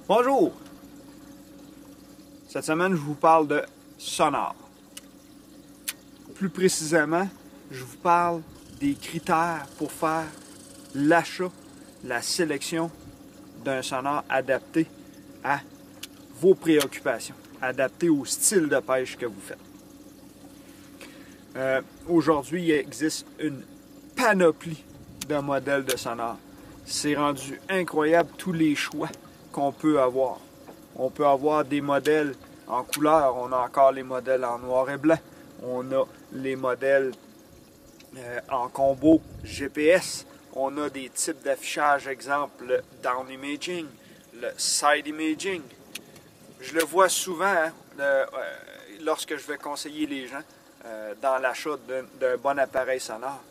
Bonjour! Cette semaine, je vous parle de sonar. Plus précisément, je vous parle des critères pour faire l'achat, la sélection d'un sonar adapté à vos préoccupations, adapté au style de pêche que vous faites. Aujourd'hui, il existe une panoplie de modèles de sonar. C'est rendu incroyable tous les choix qu'on peut avoir. On peut avoir des modèles en couleur, on a encore les modèles en noir et blanc, on a les modèles en combo GPS, on a des types d'affichage, exemple le down imaging, le side imaging. Je le vois souvent lorsque je vais conseiller les gens dans l'achat d'un bon appareil sonore.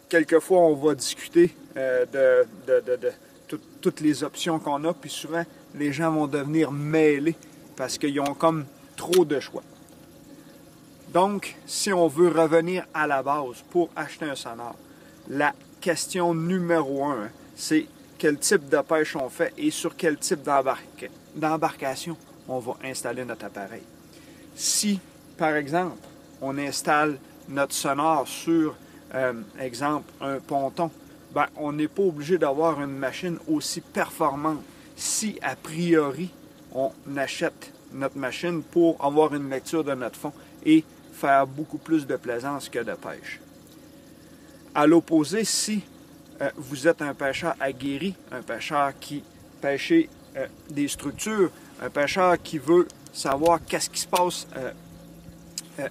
Quelquefois, on va discuter de toutes les options qu'on a, puis souvent, les gens vont devenir mêlés parce qu'ils ont comme trop de choix. Donc, si on veut revenir à la base pour acheter un sonore, la question numéro 1, c'est quel type de pêche on fait et sur quel type d'embarcation on va installer notre appareil. Si, par exemple, on installe notre sonore sur, exemple, un ponton, ben, on n'est pas obligé d'avoir une machine aussi performante si, a priori, on achète notre machine pour avoir une lecture de notre fond et faire beaucoup plus de plaisance que de pêche. À l'opposé, si vous êtes un pêcheur aguerri, un pêcheur qui pêche des structures, un pêcheur qui veut savoir qu'est-ce qui se passe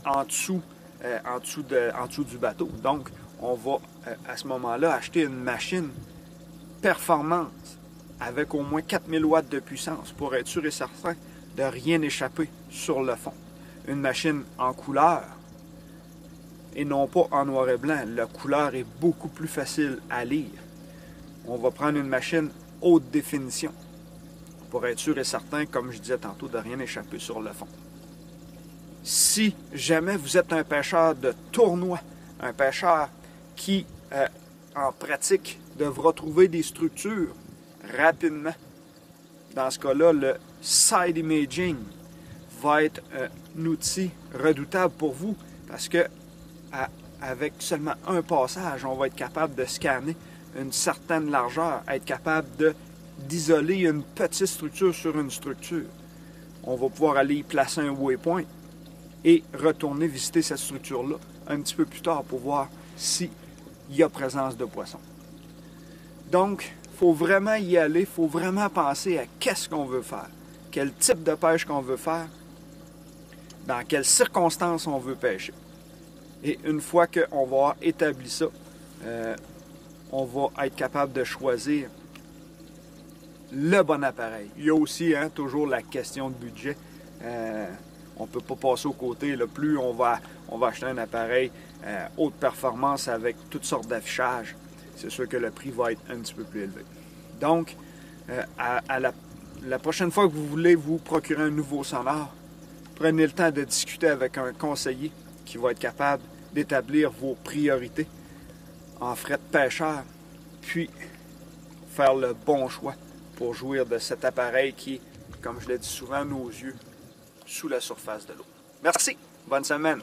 en dessous du bateau. Donc, on va à ce moment-là acheter une machine performante avec au moins 4000 watts de puissance pour être sûr et certain de rien échapper sur le fond. Une machine en couleur et non pas en noir et blanc. La couleur est beaucoup plus facile à lire. On va prendre une machine haute définition pour être sûr et certain, comme je disais tantôt, de rien échapper sur le fond. Si jamais vous êtes un pêcheur de tournoi, un pêcheur qui, en pratique, devra trouver des structures rapidement, dans ce cas-là, le side imaging va être un outil redoutable pour vous parce que avec seulement un passage, on va être capable de scanner une certaine largeur, être capable d'isoler une petite structure sur une structure. On va pouvoir aller y placer un waypoint et retourner visiter cette structure-là un petit peu plus tard pour voir s'il y a présence de poissons. Donc, il faut vraiment y aller, il faut vraiment penser à qu'est-ce qu'on veut faire, quel type de pêche qu'on veut faire, dans quelles circonstances on veut pêcher. Et une fois qu'on va avoir établi ça, on va être capable de choisir le bon appareil. Il y a aussi toujours la question de budget. On ne peut pas passer au côté. Là, plus on va acheter un appareil haute performance avec toutes sortes d'affichages, c'est sûr que le prix va être un petit peu plus élevé. Donc, la prochaine fois que vous voulez vous procurer un nouveau sonore, prenez le temps de discuter avec un conseiller qui va être capable d'établir vos priorités en frais de pêcheur, puis faire le bon choix pour jouir de cet appareil qui est, comme je l'ai dit souvent, nos yeux sous la surface de l'eau. Merci, bonne semaine!